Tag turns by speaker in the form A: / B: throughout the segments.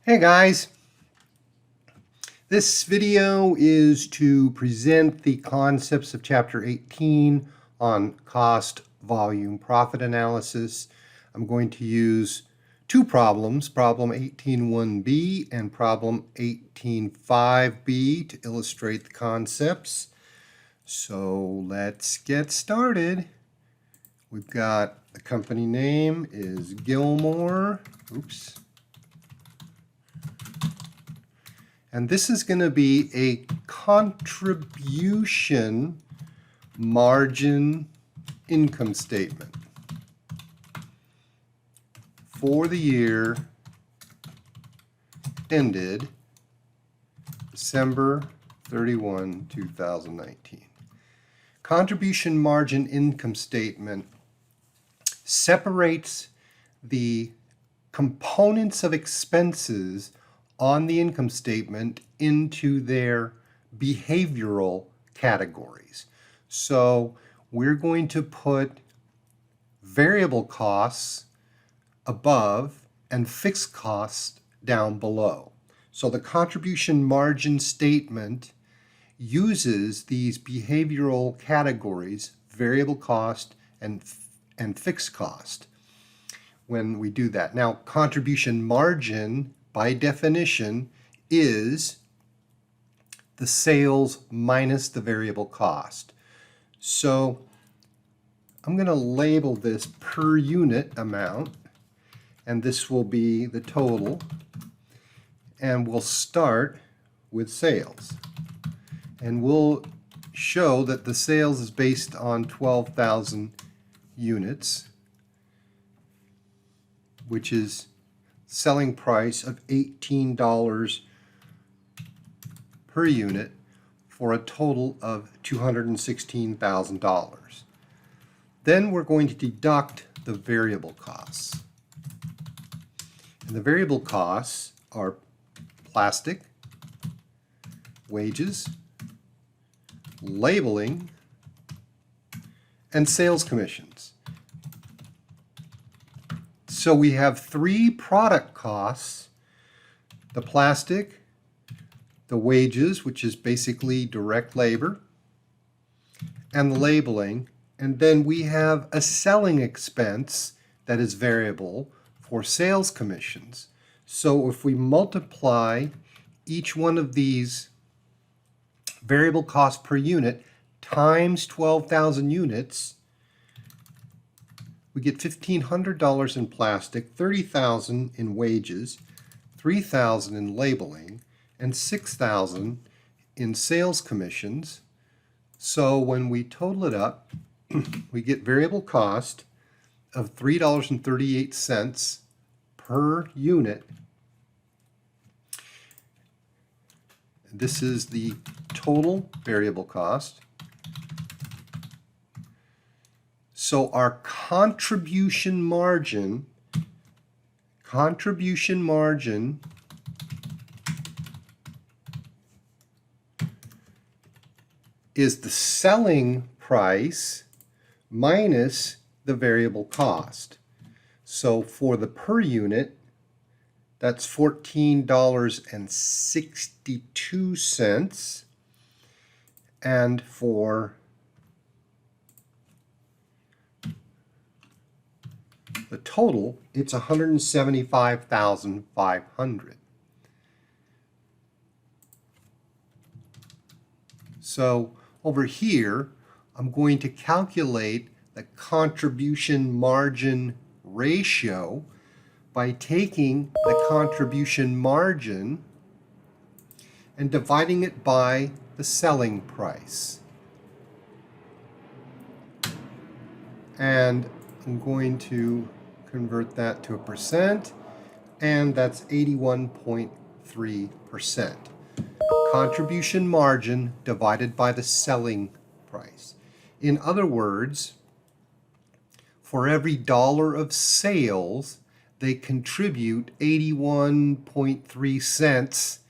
A: Hey guys, this video is to present the concepts of Chapter 18 on cost, volume, profit analysis. I'm going to use two problems, problem 18.1b and problem 18.5b, to illustrate the concepts. So let's get started. We've got the company name is Gilmore. Oops. And this is going to be a contribution margin income statement for the year ended December 31, 2019. Contribution margin income statement separates the components of expenses on the income statement into their behavioral categories. So we're going to put variable costs above and fixed costs down below. So the contribution margin statement uses these behavioral categories, variable cost and fixed cost, when we do that. Now, contribution margin by definition is the sales minus the variable cost. So I'm going to label this per unit amount, and this will be the total, and we'll start with sales. And we'll show that the sales is based on 12,000 units, which is selling price of $18 per unit for a total of $216,000. Then we're going to deduct the variable costs. And the variable costs are plastic, wages, labeling, and sales commissions. So we have three product costs: the plastic, the wages, which is basically direct labor, and the labeling. And then we have a selling expense that is variable for sales commissions. So if we multiply each one of these variable costs per unit times 12,000 units, we get $1,500 in plastic, $30,000 in wages, $3,000 in labeling, and $6,000 in sales commissions. So when we total it up, we get variable cost of $3.38 per unit. This is the total variable cost. So our contribution margin is the selling price minus the variable cost. So for the per unit, that's $14.62, and for the total, it's $175,500. So over here, I'm going to calculate the contribution margin ratio by taking the contribution margin and dividing it by the selling price. And I'm going to convert that to a percent, and that's 81.3%. Contribution margin divided by the selling price. In other words, for every dollar of sales, they contribute 81.3 cents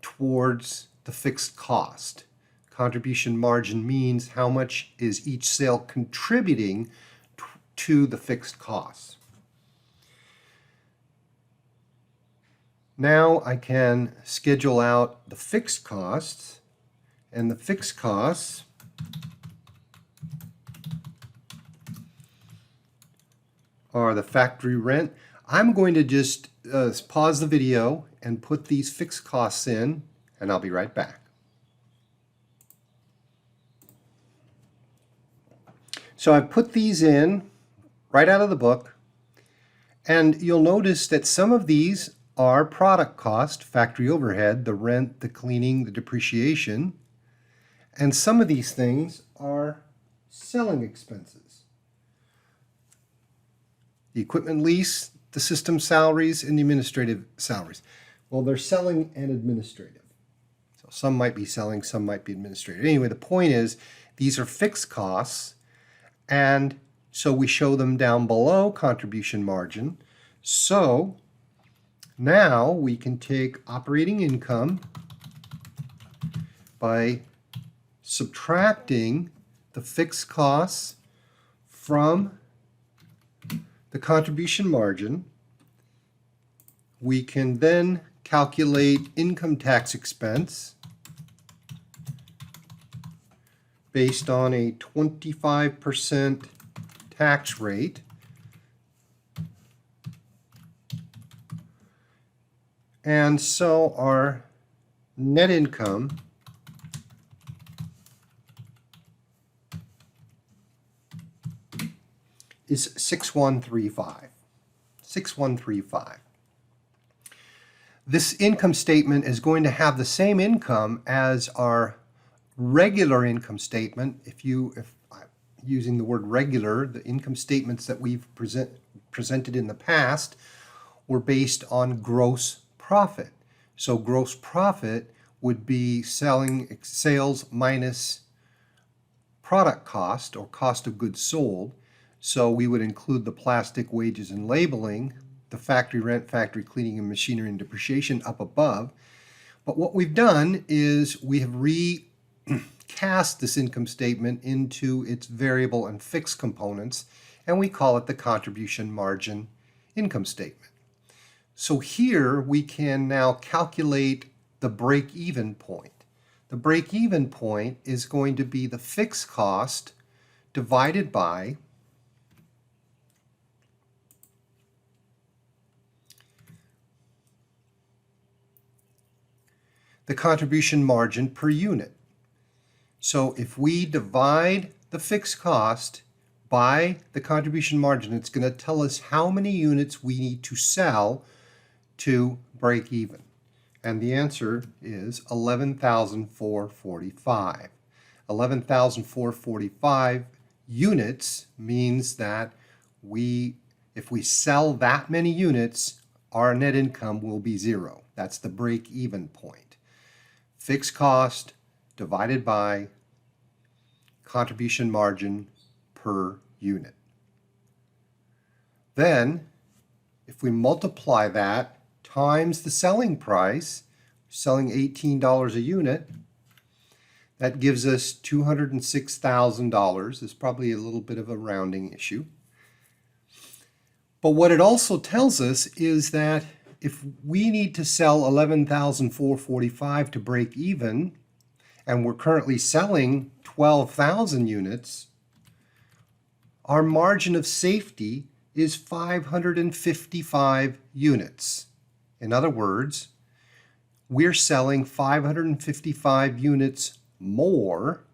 A: towards the fixed cost. Contribution margin means how much is each sale contributing to the fixed costs. Now I can schedule out the fixed costs, and the fixed costs are the factory rent. I'm going to just pause the video and put these fixed costs in, and I'll be right back. So I've put these in right out of the book, and you'll notice that some of these are product cost, factory overhead, the rent, the cleaning, the depreciation, and some of these things are selling expenses. The equipment lease, the system salaries, and the administrative salaries. Well, they're selling and administrative. So some might be selling, some might be administrative. Anyway, the point is these are fixed costs, and so we show them down below contribution margin. So now we can take operating income by subtracting the fixed costs from the contribution margin. We can then calculate income tax expense based on a 25% tax rate. And so our net income is 6135. 6135. This income statement is going to have the same income as our regular income statement. If using the word regular, the income statements that we've presented in the past were based on gross profit. So gross profit would be sales minus product cost or cost of goods sold. So we would include the plastic, wages, and labeling, the factory rent, factory cleaning, and machinery and depreciation up above. But what we've done is we have recast this income statement into its variable and fixed components, and we call it the contribution margin income statement. So here we can now calculate the break-even point. The break-even point is going to be the fixed cost divided by the contribution margin per unit. So if we divide the fixed cost by the contribution margin, it's going to tell us how many units we need to sell to break even. And the answer is 11,445. 11,445 units means that if we sell that many units, our net income will be zero. That's the break-even point. Fixed cost divided by contribution margin per unit. Then, if we multiply that times the selling price, selling $18 a unit, that gives us $206,000. It's probably a little bit of a rounding issue. But what it also tells us is that if we need to sell 11,445 to break even, and we're currently selling 12,000 units, our margin of safety is 555 units. In other words, we're selling 555 units more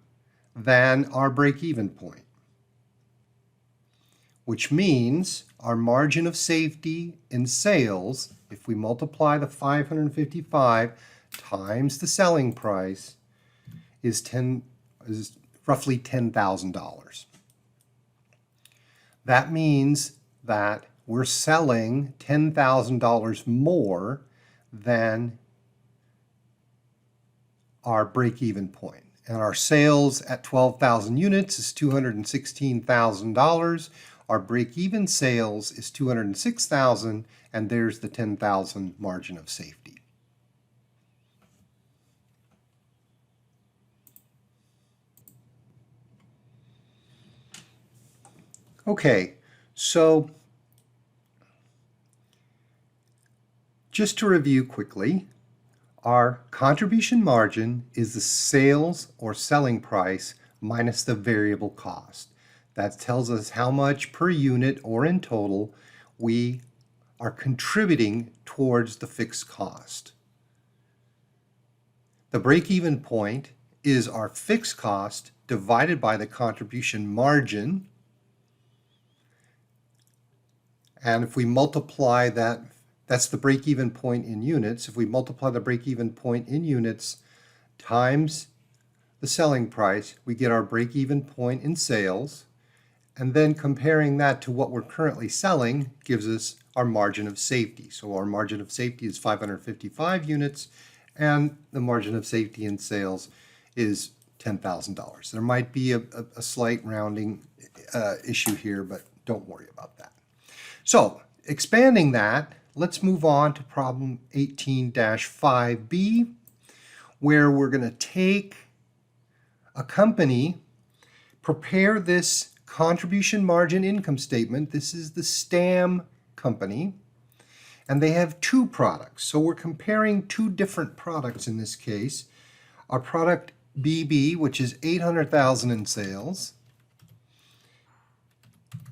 A: than our break-even point, which means our margin of safety in sales, if we multiply the 555 times the selling price, is roughly $10,000. That means that we're selling $10,000 more than our break-even point. And our sales at 12,000 units is $216,000. Our break-even sales is $206,000, and there's the $10,000 margin of safety. Okay, so Just to review quickly, our contribution margin is the sales or selling price minus the variable cost. That tells us how much per unit or in total we are contributing towards the fixed cost. The break-even point is our fixed cost divided by the contribution margin. And if we multiply that, that's the break-even point in units. If we multiply the break-even point in units times the selling price, we get our break-even point in sales. And then comparing that to what we're currently selling gives us our margin of safety. So our margin of safety is 555 units, and the margin of safety in sales is $10,000. There might be a slight rounding issue here, but don't worry about that. So expanding that, let's move on to problem 18-5b, where we're going to take a company, prepare this contribution margin income statement. This is the STAM company, and they have two products. So we're comparing two different products in this case. Our product BB, which is $800,000 in sales,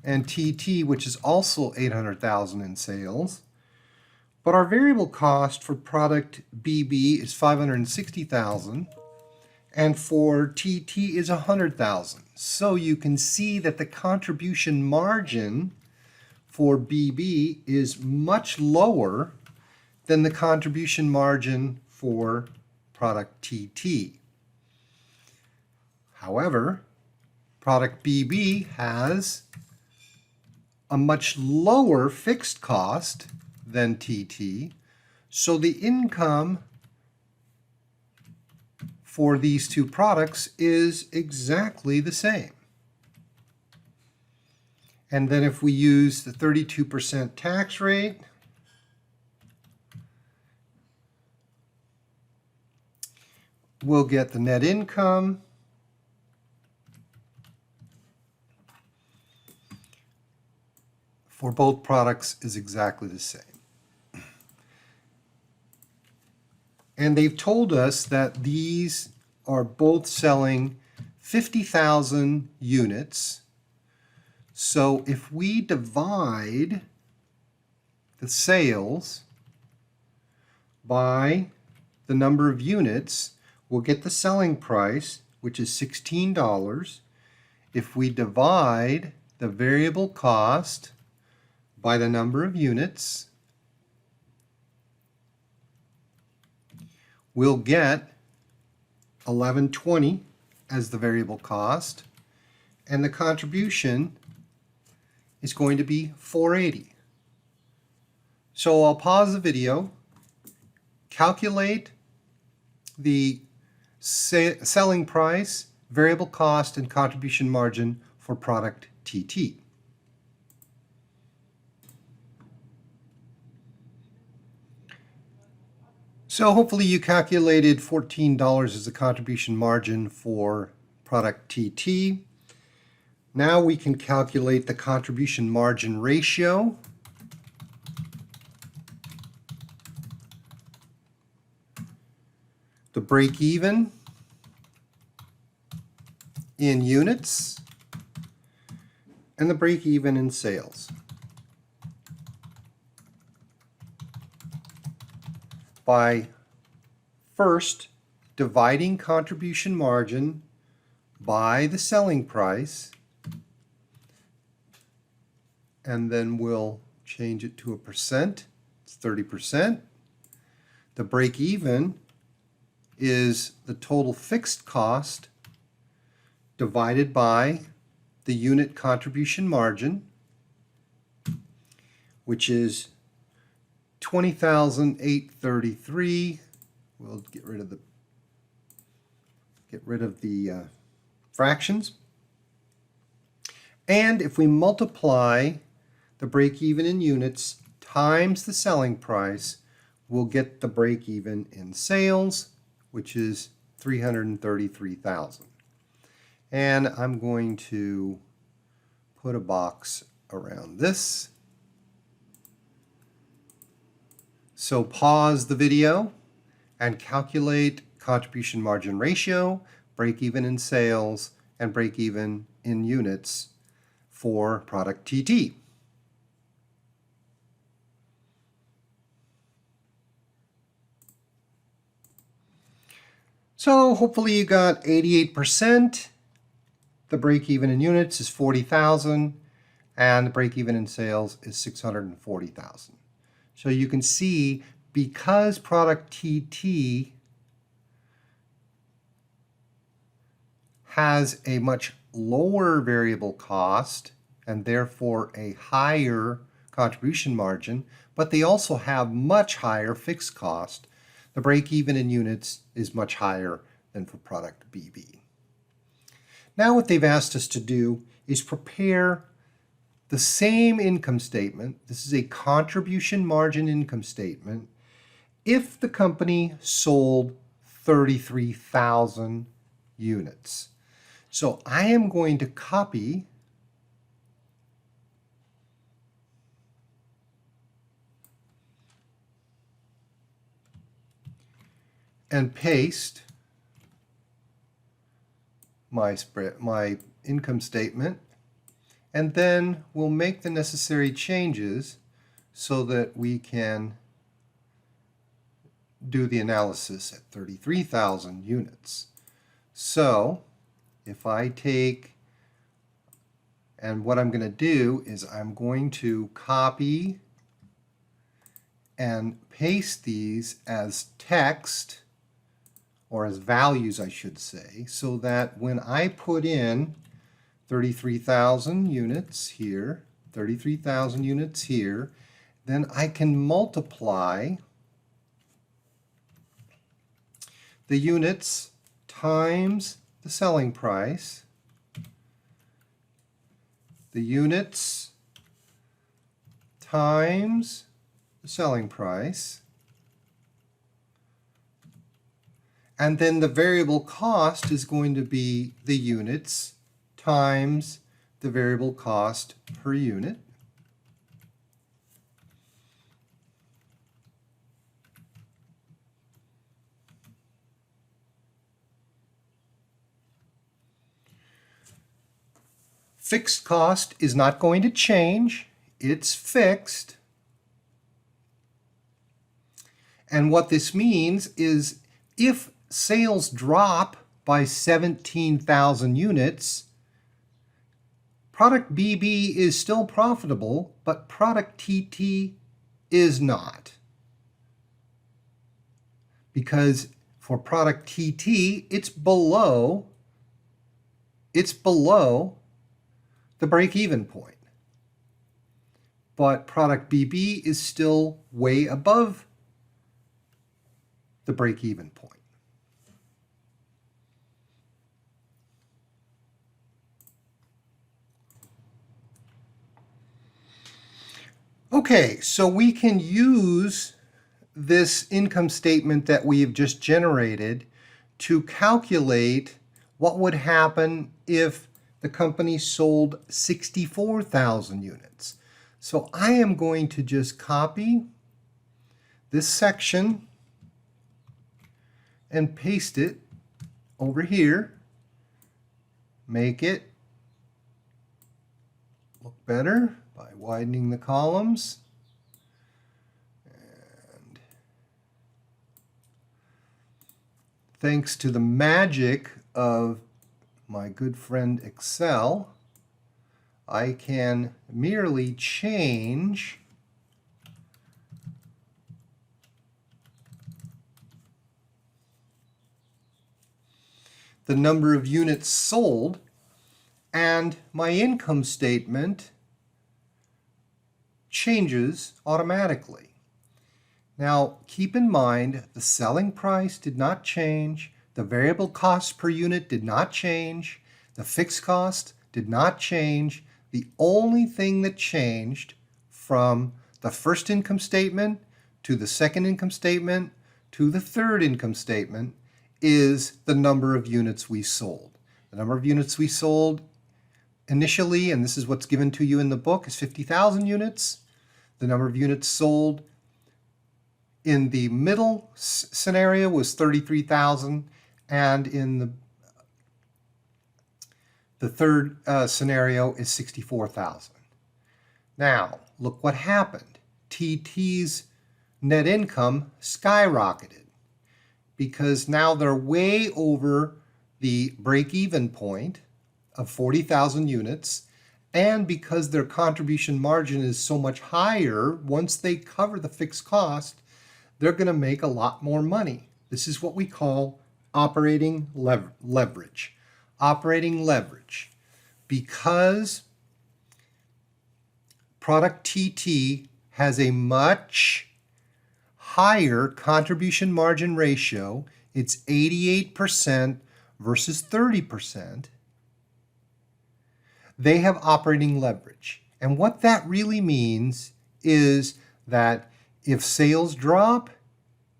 A: and TT, which is also $800,000 in sales. But our variable cost for product BB is $560,000, and for TT is $100,000. So you can see that the contribution margin for BB is much lower than the contribution margin for product TT. However, product BB has a much lower fixed cost than TT, so the income for these two products is exactly the same. And then if we use the 32% tax rate, we'll get the net income for both products is exactly the same. And they've told us that these are both selling 50,000 units. So if we divide the sales by the number of units, we'll get the selling price, which is $16. If we divide the variable cost by the number of units, we'll get $11.20 as the variable cost, and the contribution is going to be $4.80. So I'll pause the video, calculate the selling price, variable cost, and contribution margin for product TT. So hopefully you calculated $14 as the contribution margin for product TT. Now we can calculate the contribution margin ratio. The break even in units, and the break even in sales. By first dividing contribution margin by the selling price, and then we'll change it to a percent. It's 30%. The break even is the total fixed cost divided by the unit contribution margin, which is 20,833. We'll get rid of the fractions. And if we multiply the break-even in units times the selling price, we'll get the break-even in sales, which is 333,000. And I'm going to put a box around this So pause the video and calculate contribution margin ratio, break even in sales, and break even in units for product TT. So hopefully you got 88%. The break even in units is 40,000 and the break even in sales is 640,000. So you can see because product TT has a much lower variable cost and therefore a higher contribution margin, but they also have much higher fixed cost, the break even in units is much higher than for product BB. Now what they've asked us to do is prepare the same income statement. This is a contribution margin income statement if the company sold 33,000 units. So I am going to copy and paste my income statement, and then we'll make the necessary changes so that we can do the analysis at 33,000 units. So if I take, and what I'm going to do is I'm going to copy and paste these as text, or as values I should say, so that when I put in 33,000 units here, 33,000 units here, then I can multiply the units times the selling price, the units times the selling price, and then the variable cost is going to be the units times the variable cost per unit. Fixed cost is not going to change. It's fixed. And what this means is if sales drop by 17,000 units, product BB is still profitable, but product TT is not. Because for product TT, it's below the break-even point. But product BB is still way above the break-even point. Okay, so we can use this income statement that we have just generated to calculate what would happen if the company sold 64,000 units. So I am going to just copy this section and paste it over here, make it look better by widening the columns. And thanks to the magic of my good friend Excel, I can merely change the number of units sold, and my income statement changes automatically. Now, keep in mind, the selling price did not change, the variable cost per unit did not change, the fixed cost did not change. The only thing that changed from the first income statement to the second income statement to the third income statement is the number of units we sold. The number of units we sold initially, and this is what's given to you in the book, is 50,000 units. The number of units sold in the middle scenario was 33,000, and in the third scenario is 64,000. Now, look what happened. TT's net income skyrocketed because now they're way over the break-even point of 40,000 units, and because their contribution margin is so much higher, once they cover the fixed cost, they're going to make a lot more money. This is what we call operating leverage. Operating leverage. Because product TT has a much higher contribution margin ratio, it's 88% versus 30%, they have operating leverage. And what that really means is that if sales drop,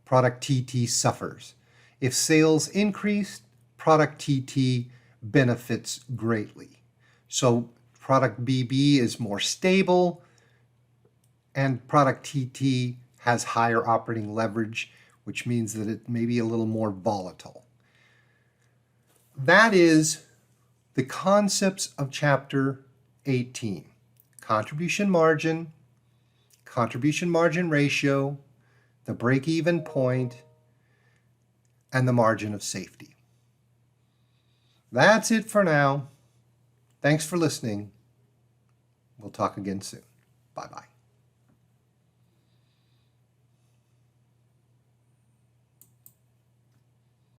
A: product TT suffers. If sales increase, product TT benefits greatly. So product BB is more stable, and product TT has higher operating leverage, which means that it may be a little more volatile. That is the concepts of Chapter 18. Contribution margin ratio, the break-even point, and the margin of safety. That's it for now. Thanks for listening. We'll talk again soon. Bye-bye.